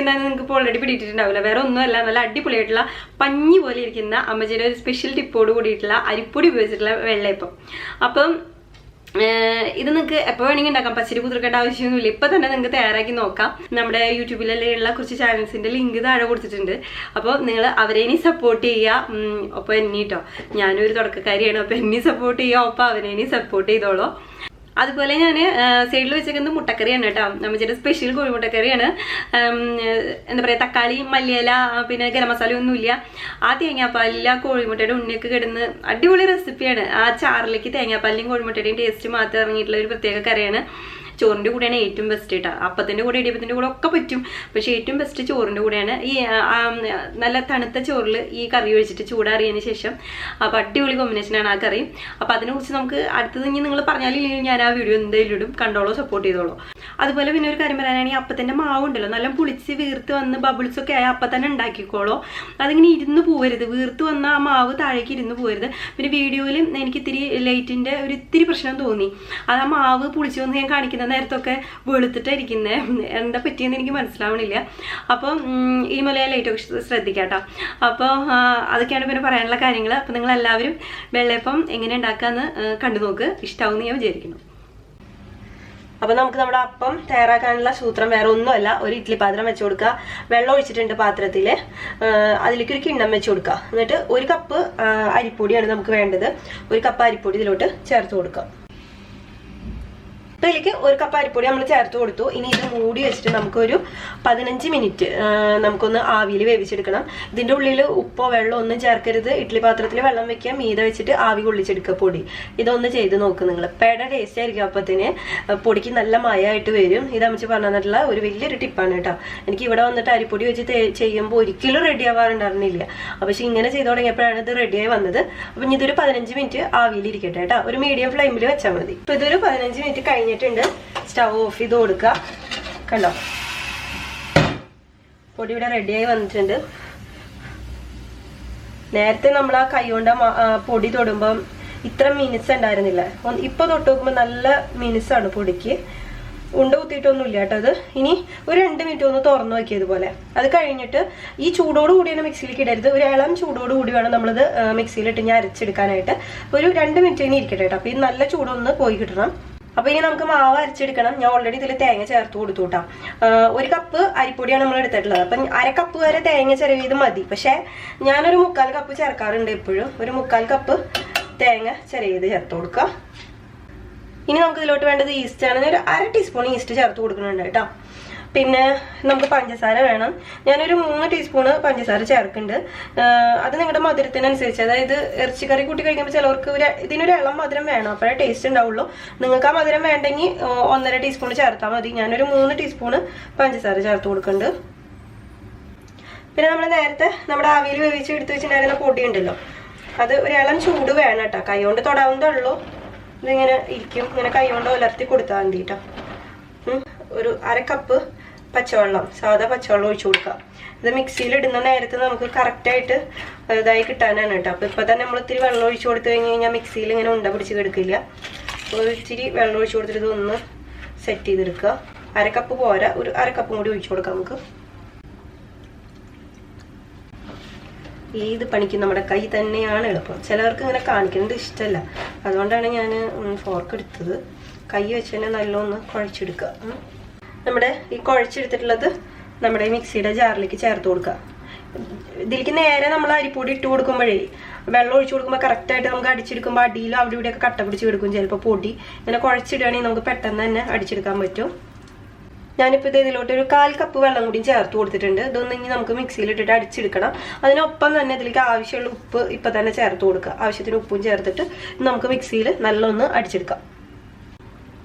എന്താണെന്ന് നിങ്ങൾക്ക് ഇപ്പോൾ ഓൾറെഡി പിടിയിട്ടുണ്ടാവില്ല. വേറെ ഒന്നുമല്ല, നല്ല അടിപൊളിയായിട്ടുള്ള പഞ്ഞി പോലെ ഇരിക്കുന്ന അമ്മച്ചിയുടെ ഒരു സ്പെഷ്യൽ ടിപ്പോട് കൂടിയിട്ടുള്ള അരിപ്പൊടി ഉപയോഗിച്ചിട്ടുള്ള വെള്ളയപ്പം. അപ്പം ഇത് നിങ്ങൾക്ക് എപ്പോൾ വേണമെങ്കിൽ ഉണ്ടാക്കാം, പച്ചരി കുതിർക്കേണ്ട ആവശ്യമൊന്നുമില്ല. ഇപ്പം തന്നെ നിങ്ങൾക്ക് തയ്യാറാക്കി നോക്കാം. നമ്മുടെ യൂട്യൂബിലുള്ള കുറച്ച് ചാനൽസിൻ്റെ ലിങ്ക് താഴെ കൊടുത്തിട്ടുണ്ട്. അപ്പോൾ നിങ്ങൾ അവരേനി സപ്പോർട്ട് ചെയ്യുക. ഒപ്പം എന്നിട്ടോ, ഞാനൊരു തുടക്കക്കാരിയാണ്, അപ്പോൾ എന്നെ സപ്പോർട്ട് ചെയ്യുക, ഒപ്പം അവരേനി സപ്പോർട്ട് ചെയ്തോളൂ. അതുപോലെ ഞാൻ സൈഡിൽ വെച്ചേക്കുന്നത് മുട്ടക്കറിയാണ് കേട്ടോ. നമ്മുടെ സ്പെഷ്യൽ കോഴിമുട്ടക്കറിയാണ്. എന്താ പറയുക, തക്കാളി, മല്ലിയില, പിന്നെ ഗരം മസാല ഒന്നുമില്ല. ആ തേങ്ങാപ്പാലില്ല കോഴിമുട്ടയുടെ ഉണ്ണിയൊക്കെ കിടന്ന് അടിപൊളി റെസിപ്പിയാണ്. ആ ചാറിലേക്ക് തേങ്ങാപ്പാലിൻ്റെയും കോഴിമുട്ടയുടെയും ടേസ്റ്റ് മാത്രം ഇറങ്ങിയിട്ടുള്ള ഒരു പ്രത്യേക കറിയാണ്. ചോറിൻ്റെ കൂടെയാണ് ഏറ്റവും ബെസ്റ്റ് കേട്ടോ. അപ്പത്തിൻ്റെ കൂടെ ഇടിയപ്പത്തിൻ്റെ കൂടെ ഒക്കെ പറ്റും, പക്ഷേ ഏറ്റവും ബെസ്റ്റ് ചോറിൻ്റെ കൂടെയാണ്. ഈ നല്ല തണുത്ത ചോറിൽ ഈ കറി ഒഴിച്ചിട്ട് ചൂടാറിയതിന് ശേഷം അപ്പോൾ അടിപൊളി കോമ്പിനേഷനാണ് ആ കറി. അപ്പോൾ അതിനെക്കുറിച്ച് നമുക്ക് അടുത്തത് ഇനി നിങ്ങൾ പറഞ്ഞാലില്ലെങ്കിൽ ഞാൻ ആ വീഡിയോ എന്തായാലും ഇടും, കണ്ടോളൂ, സപ്പോർട്ട് ചെയ്തോളൂ. അതുപോലെ പിന്നെ ഒരു കാര്യം പറയാനാണെങ്കിൽ അപ്പത്തിൻ്റെ മാവുണ്ടല്ലോ, നല്ല പുളിച്ച് വീർത്ത് വന്ന് ബബിൾസൊക്കെ ആയി അപ്പം തന്നെ ഉണ്ടാക്കിക്കോളൂ. അതിങ്ങനെ ഇരുന്ന് പോകരുത്, വീർത്ത് വന്ന ആ മാവ് താഴേക്ക് ഇരുന്ന് പോകരുത്. പിന്നെ വീഡിയോയിൽ എനിക്ക് ഇത്തിരി ലൈറ്റിൻ്റെ ഒരു ഇത്തിരി പ്രശ്നം തോന്നി. അത് ആ മാവ് പുളിച്ച് വന്ന് ഞാൻ കാണിക്കുന്ന നേരത്തൊക്കെ വെളുത്തിട്ടായിരിക്കുന്നത്, എന്താ പറ്റിയെന്ന് എനിക്ക് മനസ്സിലാവണില്ല. അപ്പം ഈ മലയാളം ലൈറ്റൊക്കെ ശ്രദ്ധിക്കാം കേട്ടോ. അപ്പോൾ അതൊക്കെയാണ് പിന്നെ പറയാനുള്ള കാര്യങ്ങൾ. അപ്പം നിങ്ങളെല്ലാവരും വെള്ളയപ്പം എങ്ങനെ ഉണ്ടാക്കാമെന്ന് കണ്ടു നോക്ക്, ഇഷ്ടമാവുമെന്ന് ഞാൻ വിചാരിക്കുന്നു. അപ്പം നമുക്ക് നമ്മുടെ അപ്പം തയ്യാറാക്കാനുള്ള സൂത്രം വേറെ ഒന്നുമല്ല. ഒരു ഇഡ്ഡലി പാത്രം വെച്ച് കൊടുക്കുക, വെള്ളം ഒഴിച്ചിട്ടുണ്ട് പാത്രത്തിൽ, അതിലേക്ക് ഒരു കിണ്ണം വെച്ച് കൊടുക്കുക. എന്നിട്ട് 1 കപ്പ് അരിപ്പൊടിയാണ് നമുക്ക് വേണ്ടത്. 1 കപ്പ് അരിപ്പൊടി ഇതിലോട്ട് ചേർത്ത് കൊടുക്കുക. അപ്പോൾ ഇതിലേക്ക് 1 കപ്പ് അരിപ്പൊടി നമ്മൾ ചേർത്ത് കൊടുത്തു. ഇനി ഇത് മൂടി വെച്ചിട്ട് നമുക്കൊരു 15 മിനിറ്റ് നമുക്കൊന്ന് ആവിയിൽ വേവിച്ചെടുക്കണം. ഇതിൻ്റെ ഉള്ളിൽ ഉപ്പോ വെള്ളമോ ഒന്നും ചേർക്കരുത്. ഇഡ്ഡലി പാത്രത്തിൽ വെള്ളം വെക്കുക, മീതെ വെച്ചിട്ട് ആവി കൊള്ളിച്ചെടുക്കുക പൊടി. ഇതൊന്ന് ചെയ്ത് നോക്ക് നിങ്ങൾ. പേട ടേസ്റ്റ് ആയിരിക്കും അപ്പത്തിന്, പൊടിക്ക് നല്ല മയമായിട്ട് വരും. ഇത് അമ്മച്ചി പറഞ്ഞു തന്നിട്ടുള്ള ഒരു വലിയൊരു ടിപ്പാണ് കേട്ടോ. എനിക്ക് ഇവിടെ വന്നിട്ട് അരിപ്പൊടി വെച്ച് ചെയ്യുമ്പോൾ ഒരിക്കലും റെഡി ആവാറുണ്ടായിരുന്നില്ല. പക്ഷെ ഇങ്ങനെ ചെയ്ത് തുടങ്ങിയപ്പോഴാണ് ഇത് റെഡിയായി വന്നത്. അപ്പം ഇനി ഇതൊരു 15 മിനിറ്റ് ആവിയിലിരിക്കട്ടെ കേട്ടോ. ഒരു മീഡിയം ഫ്ലെയിമിൽ വെച്ചാൽ മതി. ഇപ്പോൾ ഇതൊരു 15 മിനിറ്റ് കഴിഞ്ഞിട്ടുണ്ട്. സ്റ്റവ് ഓഫ് ചെയ്ത് കൊടുക്കുക. കണ്ടോ, പൊടി ഇവിടെ റെഡിയായി വന്നിട്ടുണ്ട്. നേരത്തെ നമ്മൾ ആ കൈ കൊണ്ട് പൊടി തൊടുമ്പം ഇത്ര മിനുസ് ഉണ്ടായിരുന്നില്ല. ഇപ്പൊ തൊട്ട് നോക്കുമ്പോൾ നല്ല മിനുസാണ് പൊടിക്ക്. ഉണ്ട കുത്തിയിട്ടൊന്നുമില്ല കേട്ടോ. അത് ഇനി ഒരു 2 മിനിറ്റ് ഒന്ന് തുറന്നു വയ്ക്കിയതുപോലെ. അത് കഴിഞ്ഞിട്ട് ഈ ചൂടോട് കൂടിയാണ് മിക്സിയിലേക്ക് ഇടരുത്. ഒരു ഇളം ചൂടോട് കൂടി വേണം നമ്മളിത് മിക്സിയിലിട്ട് ഞാൻ അരച്ചെടുക്കാനായിട്ട്. ഒരു 2 മിനിറ്റ് ഇനി ഇരിക്കട്ടെ കേട്ടോ. അപ്പൊ ഈ നല്ല ചൂടൊന്ന് പോയി കിട്ടണം. അപ്പൊ ഇനി നമുക്ക് മാവ് അരച്ചെടുക്കണം. ഞാൻ ഓൾറെഡി ഇതിൽ തേങ്ങ ചേർത്ത് കൊടുത്തു കേട്ടോ. 1 കപ്പ് അരിപ്പൊടിയാണ് നമ്മൾ എടുത്തിട്ടുള്ളത്. അപ്പം 1/2 കപ്പ് വരെ തേങ്ങ ചിരവിയത് മതി. പക്ഷെ ഞാനൊരു 3/4 കപ്പ് ചേർക്കാറുണ്ട് എപ്പോഴും. ഒരു 3/4 കപ്പ് തേങ്ങ ചിരവിയത് ചേർത്ത് കൊടുക്കുക. ഇനി നമുക്ക് ഇതിലോട്ട് വേണ്ടത് ഈസ്റ്റ് ആണ്. ഒരു 1/2 ടീസ്പൂൺ ഈസ്റ്റ് ചേർത്ത് കൊടുക്കുന്നുണ്ട് കേട്ടോ. പിന്നെ നമുക്ക് പഞ്ചസാര വേണം. ഞാനൊരു 3 ടീസ്പൂണ് പഞ്ചസാര ചേർക്കുന്നുണ്ട്. അത് നിങ്ങളുടെ മധുരത്തിനനുസരിച്ച്, അതായത് ഇറച്ചിക്കറി കൂട്ടി കഴിക്കുമ്പോൾ ചിലവർക്ക് ഇതിനൊരു ഇളം മധുരം വേണം, അപ്പോഴേ ടേസ്റ്റ് ഉണ്ടാവുള്ളൂ. നിങ്ങൾക്ക് ആ മധുരം വേണ്ടെങ്കിൽ 1.5 ടീസ്പൂൺ ചേർത്താൽ മതി. ഞാനൊരു 3 ടീസ്പൂണ് പഞ്ചസാര ചേർത്ത് കൊടുക്കുന്നുണ്ട്. പിന്നെ നമ്മൾ നേരത്തെ നമ്മുടെ ആവിയിൽ വേവിച്ച് എടുത്ത് വെച്ചിട്ടുണ്ടായിരുന്ന പൊടി ഉണ്ടല്ലോ, അത് ഒരു ഇളം ചൂട് വേണം കേട്ടോ. കൈ കൊണ്ട് തൊടാവുന്നതേ ഉള്ളൂ. ഇതിങ്ങനെ ഇരിക്കും, ഇങ്ങനെ കൈ കൊണ്ട് ഉലർത്തി കൊടുത്താൽ മതി കേട്ടോ. ഒരു 1/2 കപ്പ് പച്ചവെള്ളം, സാധാ പച്ചവെള്ളം ഒഴിച്ചു കൊടുക്കുക. ഇത് മിക്സിയിൽ ഇടുന്ന നേരത്ത് നമുക്ക് കറക്റ്റായിട്ട് ഇതായി കിട്ടാനാണ് കേട്ടോ. അപ്പോൾ ഇപ്പോൾ തന്നെ നമ്മൾ ഇത്തിരി വെള്ളം ഒഴിച്ചു കൊടുത്തു കഴിഞ്ഞാൽ മിക്സിയിൽ ഇങ്ങനെ ഉണ്ട പിടിച്ച് കിടക്കില്ല. അപ്പോൾ ഇച്ചിരി വെള്ളം ഒഴിച്ചു കൊടുത്തിട്ട് ഇതൊന്ന് സെറ്റ് ചെയ്തെടുക്കുക. 1/2 കപ്പ് പോരാ, ഒരു 1/2 കപ്പും കൂടി ഒഴിച്ചു കൊടുക്കാം നമുക്ക്. ഏത് പണിക്കും നമ്മുടെ കൈ തന്നെയാണ് എളുപ്പം. ചിലവർക്ക് ഇങ്ങനെ കാണിക്കുന്നത് ഇഷ്ടമല്ല, അതുകൊണ്ടാണ് ഞാൻ ഫോർക്ക് എടുത്തത്. കൈ വെച്ച് തന്നെ നല്ലൊന്ന് കുഴച്ചെടുക്കുക. നമ്മുടെ ഈ കുഴച്ചെടുത്തിട്ടുള്ളത് നമ്മുടെ മിക്സിയുടെ ജാറിലേക്ക് ചേർത്ത് കൊടുക്കുക. ഇതിലേക്ക് നേരെ നമ്മൾ അരിപ്പൊടി ഇട്ട് കൊടുക്കുമ്പോഴേ വെള്ളം ഒഴിച്ചു കൊടുക്കുമ്പോൾ കറക്റ്റായിട്ട് നമുക്ക് അടിച്ചെടുക്കുമ്പോൾ അടിയിലും അവിടെ ഇവിടെയൊക്കെ കട്ട പിടിച്ച് കിടക്കും. ചിലപ്പോൾ പൊടി ഇങ്ങനെ കുഴച്ചിടുകയാണെങ്കിൽ നമുക്ക് പെട്ടെന്ന് തന്നെ അടിച്ചെടുക്കാൻ പറ്റും. ഞാനിപ്പോൾ ഇത് ഇതിലോട്ട് ഒരു 1/4 കപ്പ് വെള്ളം കൂടി ചേർത്ത് കൊടുത്തിട്ടുണ്ട്. ഇതൊന്നും ഇനി നമുക്ക് മിക്സിയിലിട്ടിട്ട് അടിച്ചെടുക്കണം. അതിനൊപ്പം തന്നെ ഇതിലേക്ക് ആവശ്യമുള്ള ഉപ്പ് ഇപ്പം തന്നെ ചേർത്ത് കൊടുക്കുക. ആവശ്യത്തിന് ഉപ്പും ചേർത്തിട്ട് നമുക്ക് മിക്സിയിൽ നല്ലൊന്ന് അടിച്ചെടുക്കാം.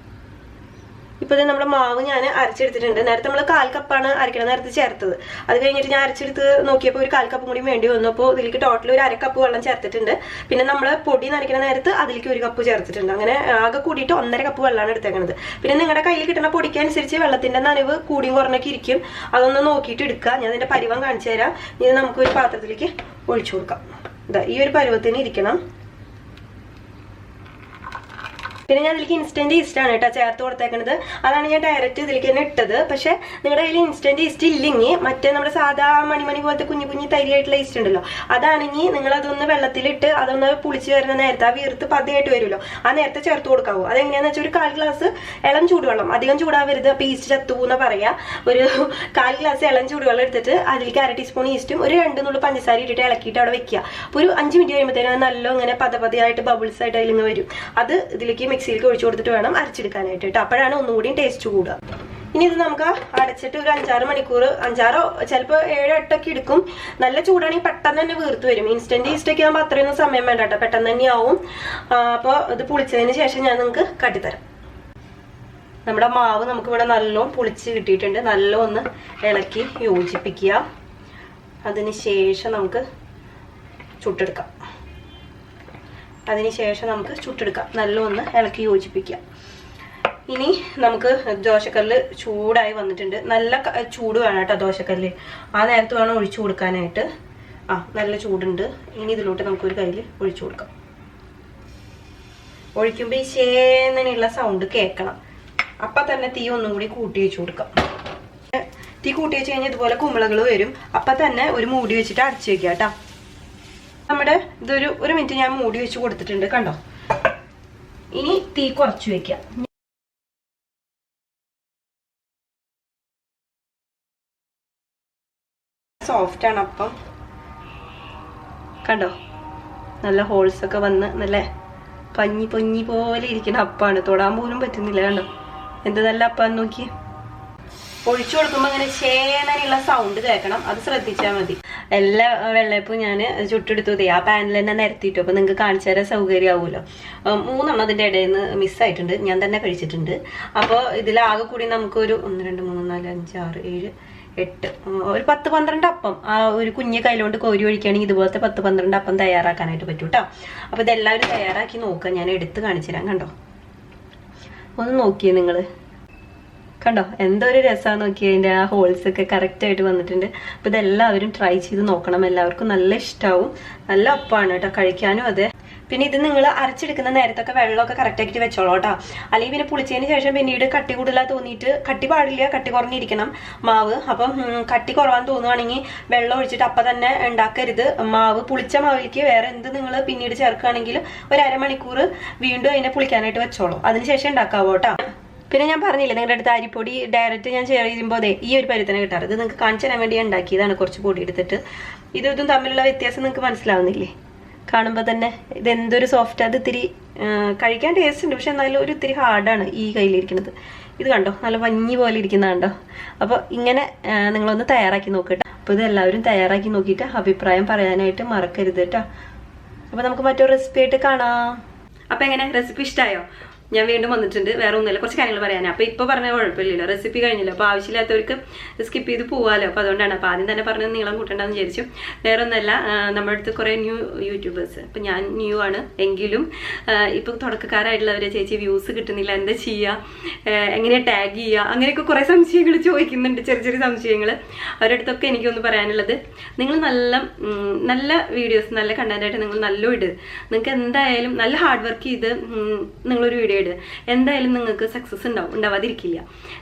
ഇപ്പോൾ നമ്മുടെ മാവ് ഞാൻ അരച്ചെടുത്തിട്ടുണ്ട്. നേരത്തെ നമ്മൾ 1/4 കപ്പാണ് അരക്കണം നേരത്തെ ചേർത്തത്. അത് കഴിഞ്ഞിട്ട് ഞാൻ അരച്ചെടുത്ത് നോക്കിയപ്പോൾ ഒരു 1/4 കപ്പും കൂടി വേണ്ടി വന്നു. അപ്പോൾ ഇതിലേക്ക് ടോട്ടൽ ഒരു 1/2 കപ്പ് വെള്ളം ചേർത്തിട്ടുണ്ട്. പിന്നെ നമ്മൾ പൊടി നരയ്ക്കുന്ന നേരത്ത് അതിലേക്ക് 1 കപ്പ് ചേർത്തിട്ടുണ്ട്. അങ്ങനെ ആകെ കൂടിയിട്ട് 1.5 കപ്പ് വെള്ളമാണ് എടുത്തേക്കുന്നത്. പിന്നെ നിങ്ങളുടെ കയ്യിൽ കിട്ടുന്ന പൊടിക്കനുസരിച്ച് വെള്ളത്തിൻ്റെ നനവ് കൂടിയും കുറഞ്ഞൊക്കെ ഇരിക്കും. അതൊന്ന് നോക്കിയിട്ട് എടുക്കുക. ഞാൻ ഇതിൻ്റെ പരുവം കാണിച്ചു തരാം. ഇത് നമുക്കൊരു പാത്രത്തിലേക്ക് ഒഴിച്ചു കൊടുക്കാം. ഇതാ ഈ ഒരു പരുവത്തിന് ഇരിക്കണം. പിന്നെ ഞാൻ ഇതിലേക്ക് ഇൻസ്റ്റന്റ് ഈസ്റ്റ് ആണ് കേട്ടോ ചേർത്ത് കൊടുത്തേക്കുന്നത്. അതാണ് ഞാൻ ഡയറക്റ്റ് ഇതിലേക്ക് തന്നെ ഇട്ടത്. പക്ഷെ നിങ്ങളുടെ കയ്യിൽ ഇൻസ്റ്റന്റ് ഈസ്റ്റ് ഇല്ലെങ്കിൽ മറ്റേ നമ്മുടെ സാധാ മണിമണി പോലത്തെ കുഞ്ഞു കുഞ്ഞു തരിയായിട്ടുള്ള ഈസ്റ്റ് ഉണ്ടല്ലോ, അതാണെങ്കിൽ നിങ്ങൾ അതൊന്ന് വെള്ളത്തിലിട്ട് അതൊന്ന് പുളിച്ച് വരുന്ന നേരത്തെ ആ വീർത്ത് പതിയായിട്ട് വരുമല്ലോ, ആ നേരത്തെ ചേർത്ത് കൊടുക്കാവൂ. അതെങ്ങനെയാന്ന് വെച്ചാൽ ഒരു 1/4 ഗ്ലാസ് ഇളം ചൂടുവെള്ളം, അധികം ചൂടാവരുത്, അപ്പൊ ഈസ്റ്റ് ചത്തുപൂന്ന് പറയാ. ഒരു 1/4 ഗ്ലാസ് ഇളം ചൂടുവെള്ളം എടുത്തിട്ട് അതിലേക്ക് 1/2 ടീസ്പൂൺ ഈസ്റ്റും ഒരു 2 നുള്ളു പഞ്ചസാര ഇട്ടിട്ട് ഇളക്കിയിട്ട് അവിടെ വെക്കുക. അപ്പോൾ ഒരു 5 മിനിറ്റ് കഴിയുമ്പോഴത്തേനും നല്ല ഇങ്ങനെ പതപതിയായിട്ട് ബബിൾസ് ആയിട്ട് അതിലിങ്ങ് വരും. അത് ഇതിലേക്ക് മിക്സിയിലേക്ക് ഒഴിച്ചു കൊടുത്തിട്ട് വേണം അരച്ചെടുക്കാനായിട്ട് കേട്ടോ. അപ്പോഴാണ് ഒന്നുകൂടി ടേസ്റ്റ് കൂടുക. ഇനി ഇത് നമുക്ക് അടച്ചിട്ട് ഒരു 5-6 മണിക്കൂർ, 5-6 ചിലപ്പോൾ 7-8 ഒക്കെ എടുക്കും. നല്ല ചൂടാണെങ്കിൽ പെട്ടെന്ന് തന്നെ വീർത്ത് വരും. ഇൻസ്റ്റന്റ് ഈസ്റ്റ് ഒക്കെ ആകുമ്പോൾ അത്രയൊന്നും സമയം വേണ്ട കേട്ടോ, പെട്ടെന്ന് തന്നെ ആവും. അപ്പോൾ ഇത് പുളിച്ചതിന് ശേഷം ഞാൻ നിങ്ങൾക്ക് കാട്ടിത്തരാം. നമ്മുടെ മാവ് നമുക്ക് ഇവിടെ നല്ലോണം പുളിച്ച് കിട്ടിയിട്ടുണ്ട്. നല്ലോണം ഒന്ന് ഇളക്കി യോജിപ്പിക്കുക. അതിന് ശേഷം നമുക്ക് ചുട്ടെടുക്കാം. നല്ലോണം ഒന്ന് ഇളക്കി യോജിപ്പിക്കുക. ഇനി നമുക്ക് ദോശക്കല്ല് ചൂടായി വന്നിട്ടുണ്ട്. നല്ല ചൂട് വേണം കേട്ടോ ദോശക്കല്ല്. ആ നേരത്ത് വേണം ഒഴിച്ചു കൊടുക്കാനായിട്ട്. നല്ല ചൂടുണ്ട്. ഇനി ഇതിലോട്ട് നമുക്കൊരു കയ്യിൽ ഒഴിച്ചു കൊടുക്കാം. ഒഴിക്കുമ്പോൾ ഈ ശേനുള്ള സൗണ്ട് കേൾക്കണം. അപ്പം തന്നെ തീ ഒന്നും കൂടി കൂട്ടി വെച്ച് കൊടുക്കാം. തീ കൂട്ടി വെച്ച് കഴിഞ്ഞാൽ ഇതുപോലെ കുമിളകൾ വരും. അപ്പം തന്നെ ഒരു മൂടി വെച്ചിട്ട് അടച്ചു വെക്കുക കേട്ടോ. നമ്മുടെ ഒരു മിനിറ്റ് ഞാൻ മൂടി വെച്ച് കൊടുത്തിട്ടുണ്ട് കണ്ടോ. ഇനി തീ കുറച്ച് വെക്കാം. സോഫ്റ്റ് ആണ് അപ്പം കണ്ടോ, നല്ല ഹോൾസ് ഒക്കെ വന്ന് നല്ല പഞ്ഞി പോലെ ഇരിക്കുന്ന അപ്പാണ്. തൊടാൻ പോലും പറ്റുന്നില്ല കണ്ടോ, എന്ത് നല്ല അപ്പാന്ന് നോക്കി. ഒഴിച്ചു കൊടുക്കുമ്പോൾ അങ്ങനെ ചേനനുള്ള സൗണ്ട് കേൾക്കണം, അത് ശ്രദ്ധിച്ചാൽ മതി. എല്ലാ വെള്ളയപ്പവും ഞാൻ ചുട്ടെടുത്തു. ആ പാനിൽ തന്നെ നിരത്തിയിട്ടു. അപ്പോൾ നിങ്ങൾക്ക് കാണിച്ചു തരാൻ സൗകര്യമാവുമല്ലോ. 3 എണ്ണം അതിൻ്റെ ഇടയിൽ നിന്ന് മിസ്സായിട്ടുണ്ട്, ഞാൻ തന്നെ കഴിച്ചിട്ടുണ്ട്. അപ്പോൾ ഇതിലാകെ കൂടി നമുക്കൊരു 1 2 3 4 5 6 7 8 ഒരു 10-12 അപ്പം ആ ഒരു കുഞ്ഞ് കയ്യിലോണ്ട് കോരി ഒഴിക്കുകയാണെങ്കിൽ ഇതുപോലത്തെ 10-12 അപ്പം തയ്യാറാക്കാനായിട്ട് പറ്റും കേട്ടോ. അപ്പോൾ ഇതെല്ലാവരും തയ്യാറാക്കി നോക്കുക. ഞാൻ എടുത്ത് കാണിച്ചു തരാം. കണ്ടോ, ഒന്ന് നോക്കിയേ നിങ്ങൾ, കണ്ടോ എന്തൊരു രസമാണെന്ന് നോക്കിയാൽ അതിൻ്റെ ആ ഹോൾസ് ഒക്കെ കറക്റ്റായിട്ട് വന്നിട്ടുണ്ട്. അപ്പോൾ ഇതെല്ലാവരും ട്രൈ ചെയ്ത് നോക്കണം. എല്ലാവർക്കും നല്ല ഇഷ്ടമാവും. നല്ല ഒപ്പമാണ് കേട്ടോ, കഴിക്കാനും അതെ. പിന്നെ ഇത് നിങ്ങൾ അരച്ചെടുക്കുന്ന നേരത്തൊക്കെ വെള്ളമൊക്കെ കറക്റ്റാക്കിയിട്ട് വെച്ചോളൂ കേട്ടോ. അല്ലെങ്കിൽ പിന്നെ പുളിച്ചതിന് ശേഷം പിന്നീട് കട്ടി കൂടുതലാ തോന്നിയിട്ട്, കട്ടി പാടില്ല, കട്ടി കുറഞ്ഞിരിക്കണം മാവ്. അപ്പം കട്ടി കുറവാന്ന് തോന്നുകയാണെങ്കിൽ വെള്ളം ഒഴിച്ചിട്ട് അപ്പം തന്നെ ഉണ്ടാക്കരുത്. മാവ് പുളിച്ച മാവിലേക്ക് വേറെ എന്ത് നിങ്ങൾ പിന്നീട് ചേർക്കുകയാണെങ്കിൽ ഒരു 1/2 മണിക്കൂർ വീണ്ടും അതിനെ പുളിക്കാനായിട്ട് വെച്ചോളൂ. അതിനുശേഷം ഉണ്ടാക്കാവോ കേട്ടോ. പിന്നെ ഞാൻ പറഞ്ഞില്ലേ നിങ്ങളുടെ അടുത്ത് അരിപ്പൊടി ഡയറക്റ്റ് ഞാൻ ചെയ്യുമ്പോൾ ഈ ഒരു പരുത്തനെ കിട്ടാറ്. ഇത് നിങ്ങൾക്ക് കാണിച്ചു തരാൻ വേണ്ടി ഉണ്ടാക്കിയതാണ്. കുറച്ച് പൊടി എടുത്തിട്ട് ഇതും തമ്മിലുള്ള വ്യത്യാസം നിങ്ങൾക്ക് മനസ്സിലാവുന്നില്ലേ? കാണുമ്പോൾ തന്നെ ഇതെന്തൊരു സോഫ്റ്റ്. അത് ഇത്തിരി കഴിക്കാൻ ടേസ്റ്റ് ഉണ്ട്, പക്ഷെ എന്നാലും ഒരു ഇത്തിരി ഹാർഡാണ് ഈ കയ്യിലിരിക്കുന്നത്. ഇത് കണ്ടോ, നല്ല പഞ്ഞി പോലെ ഇരിക്കുന്ന കണ്ടോ. അപ്പോൾ ഇങ്ങനെ നിങ്ങളൊന്ന് തയ്യാറാക്കി നോക്കട്ടോ. അപ്പോൾ ഇത് എല്ലാവരും തയ്യാറാക്കി നോക്കിയിട്ട് അഭിപ്രായം പറയാനായിട്ട് മറക്കരുത് കേട്ടോ. അപ്പോൾ നമുക്ക് മറ്റൊരു റെസിപ്പി ആയിട്ട് കാണാം. അപ്പോൾ എങ്ങനെ റെസിപ്പി ഇഷ്ടമായോ? ഞാൻ വീണ്ടും വന്നിട്ടുണ്ട്. വേറെ ഒന്നുമില്ല, കുറച്ച് കാര്യങ്ങൾ പറയാനാണ്. അപ്പോൾ ഇപ്പോൾ പറഞ്ഞാൽ കുഴപ്പമില്ലല്ലോ, റെസിപ്പി കഴിഞ്ഞില്ല. അപ്പോൾ ആവശ്യമില്ലാത്തവർക്ക് സ്കിപ്പ് ചെയ്ത് പോകാമല്ലോ. അപ്പോൾ അതുകൊണ്ടാണ്. അപ്പോൾ ആദ്യം തന്നെ പറഞ്ഞത് നീളം കൂട്ടണ്ടെന്ന് വിചാരിച്ചു. വേറെ ഒന്നല്ല, നമ്മുടെ അടുത്ത് കുറേ ന്യൂ യൂട്യൂബേഴ്സ്, ഇപ്പം ഞാൻ ന്യൂ ആണ് എങ്കിലും ഇപ്പോൾ തുടക്കക്കാരായിട്ടുള്ളവരെ ചേച്ചി വ്യൂസ് കിട്ടുന്നില്ല, എന്താ ചെയ്യുക, എങ്ങനെയാണ് ടാഗ് ചെയ്യുക, അങ്ങനെയൊക്കെ കുറേ സംശയങ്ങൾ ചോദിക്കുന്നുണ്ട്, ചെറിയ സംശയങ്ങൾ. അവരുടെ അടുത്തൊക്കെ എനിക്കൊന്ന് പറയാനുള്ളത്, നിങ്ങൾ നല്ല വീഡിയോസ്, നല്ല കണ്ടന്റായിട്ട് നിങ്ങൾ നല്ല ഇട്. നിങ്ങൾക്ക് എന്തായാലും നല്ല ഹാർഡ് വർക്ക് ചെയ്ത് നിങ്ങളൊരു വീഡിയോ ഇട്. എന്തായാലും നിങ്ങൾക്ക് സക്സസ് ഉണ്ടാവാതിരിക്കില്ല.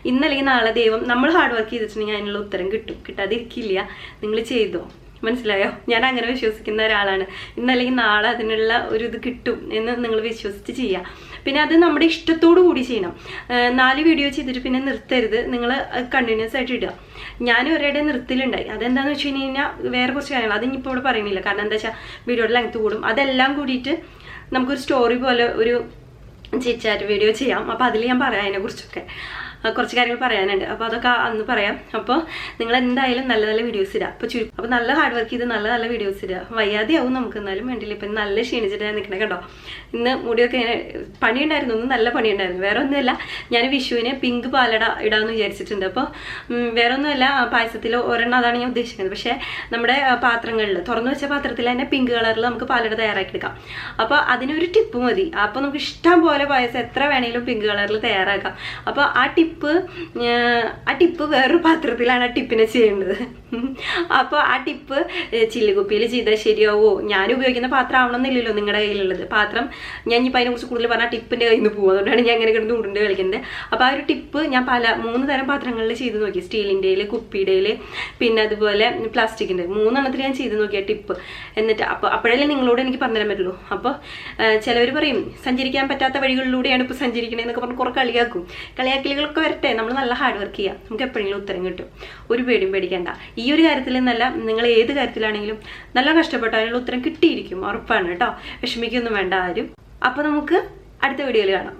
ഇന്നല്ലെങ്കിൽ നാളെ ദൈവം നമ്മൾ ഹാർഡ് വർക്ക് ചെയ്തിട്ടുണ്ടെങ്കിൽ അതിനുള്ള ഉത്തരം കിട്ടാതിരിക്കില്ല. നിങ്ങൾ ചെയ്തോ, മനസ്സിലായോ? ഞാൻ അങ്ങനെ വിശ്വസിക്കുന്ന ഒരാളാണ്. ഇന്നല്ലെങ്കിൽ നാളെ അതിനുള്ള ഒരു ഇത് കിട്ടും എന്ന് നിങ്ങൾ വിശ്വസിച്ച് ചെയ്യുക. പിന്നെ അത് നമ്മുടെ ഇഷ്ടത്തോടു കൂടി ചെയ്യണം. 4 വീഡിയോ ചെയ്തിട്ട് പിന്നെ നിർത്തരുത്. നിങ്ങൾ കണ്ടിന്യൂസ് ആയിട്ട് ഇടുക. ഞാൻ ഒരേടെ നിർത്തലുണ്ടായി. അതെന്താണെന്ന് വെച്ച് കഴിഞ്ഞാൽ വേറെ കുറച്ച് കാര്യങ്ങൾ, അത് ഇനിയിപ്പോൾ ഇവിടെ പറയുന്നില്ല. കാരണം എന്താ വെച്ചാൽ വീഡിയോയുടെ ലെങ്ത് കൂടും. അതെല്ലാം കൂടിയിട്ട് നമുക്കൊരു സ്റ്റോറി പോലെ ഒരു ചിറ്റാറ്റ് വീഡിയോ ചെയ്യാം. അപ്പോൾ അതിൽ ഞാൻ പറയാം, അതിനെക്കുറിച്ചൊക്കെ കുറച്ച് കാര്യങ്ങൾ പറയാനുണ്ട്. അപ്പോൾ അതൊക്കെ അന്ന് പറയാം. അപ്പോൾ നിങ്ങൾ എന്തായാലും നല്ല നല്ല വീഡിയോസ് ഇടുക. അപ്പോൾ നല്ല ഹാർഡ് വർക്ക് ചെയ്ത് നല്ല വീഡിയോസ് ഇടുക. വയ്യാതെയാവും നമുക്ക്, എന്നാലും വേണ്ടില്ല. ഇപ്പം നല്ല ക്ഷീണിച്ചിട്ട് ഞാൻ നിൽക്കണേ കേട്ടോ. ഇന്ന് മുടിയൊക്കെ പണിയുണ്ടായിരുന്നു, ഒന്നും നല്ല പണിയുണ്ടായിരുന്നു. വേറെ ഒന്നുമല്ല, ഞാൻ വിഷുവിന് പിങ്ക് പാലട ഇടാമെന്ന് വിചാരിച്ചിട്ടുണ്ട്. അപ്പോൾ വേറെ ഒന്നുമല്ല, പായസത്തിൽ ഒരെണ്ണം അതാണ് ഞാൻ ഉദ്ദേശിക്കുന്നത്. പക്ഷേ നമ്മുടെ പാത്രങ്ങളിൽ, തുറന്നു വെച്ച പാത്രത്തിൽ തന്നെ പിങ്ക് കളറിൽ നമുക്ക് പാലട തയ്യാറാക്കി എടുക്കാം. അപ്പോൾ അതിനൊരു ടിപ്പ് മതി. അപ്പോൾ നമുക്ക് ഇഷ്ടം പോലെ പായസം എത്ര വേണമെങ്കിലും പിങ്ക് കളറിൽ തയ്യാറാക്കാം. അപ്പോൾ ആ ടിപ്പ് വേറൊരു പാത്രത്തിലാണ് ആ ടിപ്പിനെ ചെയ്യേണ്ടത്. അപ്പോൾ ആ ടിപ്പ് ചില്ലുകുപ്പിയിൽ ചെയ്താൽ ശരിയാവോ, ഞാൻ ഉപയോഗിക്കുന്ന പാത്രം ആവണമെന്നില്ലല്ലോ നിങ്ങളുടെ കയ്യിലുള്ളത് പാത്രം. ഞാൻ ഇപ്പം അതിനെക്കുറിച്ച് കൂടുതൽ പറഞ്ഞാൽ ടിപ്പിൻ്റെ കയ്യിൽ നിന്ന് പോകും, അതുകൊണ്ടാണ് ഞാൻ അങ്ങനെ കിടന്ന് ഉരുണ്ട് കളിക്കുന്നത്. അപ്പോൾ ആ ഒരു ടിപ്പ് ഞാൻ 3 തരം പാത്രങ്ങളിൽ ചെയ്ത് നോക്കി, സ്റ്റീലിൻ്റെയിൽ, കുപ്പിയുടെയിൽ, പിന്നെ അതുപോലെ പ്ലാസ്റ്റിക്കിൻ്റെ 3 എണ്ണത്തിൽ ഞാൻ ചെയ്ത് നോക്കിയ ടിപ്പ്. എന്നിട്ട് അപ്പോഴല്ലേ നിങ്ങളോട് എനിക്ക് പറഞ്ഞുതരാൻ പറ്റുള്ളൂ. അപ്പോൾ ചിലവർ പറയും സഞ്ചരിക്കാൻ പറ്റാത്ത വഴികളിലൂടെയാണ് ഇപ്പോൾ സഞ്ചരിക്കണേന്നൊക്കെ പറഞ്ഞ് കുറേ കളിയാക്കലുകളൊക്കെ വരട്ടെ, നമ്മൾ നല്ല ഹാർഡ് വർക്ക് ചെയ്യാം, നമുക്ക് എപ്പോഴെങ്കിലും ഉത്തരം കിട്ടും, ഒരു പേടിയും പേടിക്കേണ്ട. ഈ ഒരു കാര്യത്തിൽ നിന്നല്ല, നിങ്ങൾ ഏത് കാര്യത്തിലാണെങ്കിലും നല്ല കഷ്ടപ്പെട്ടാൽ അതിനുള്ള ഉത്തരം കിട്ടിയിരിക്കും, ഉറപ്പാണ് കേട്ടോ, വിഷമിക്കൊന്നും വേണ്ട ആരും. അപ്പോൾ നമുക്ക് അടുത്ത വീഡിയോയിൽ കാണാം.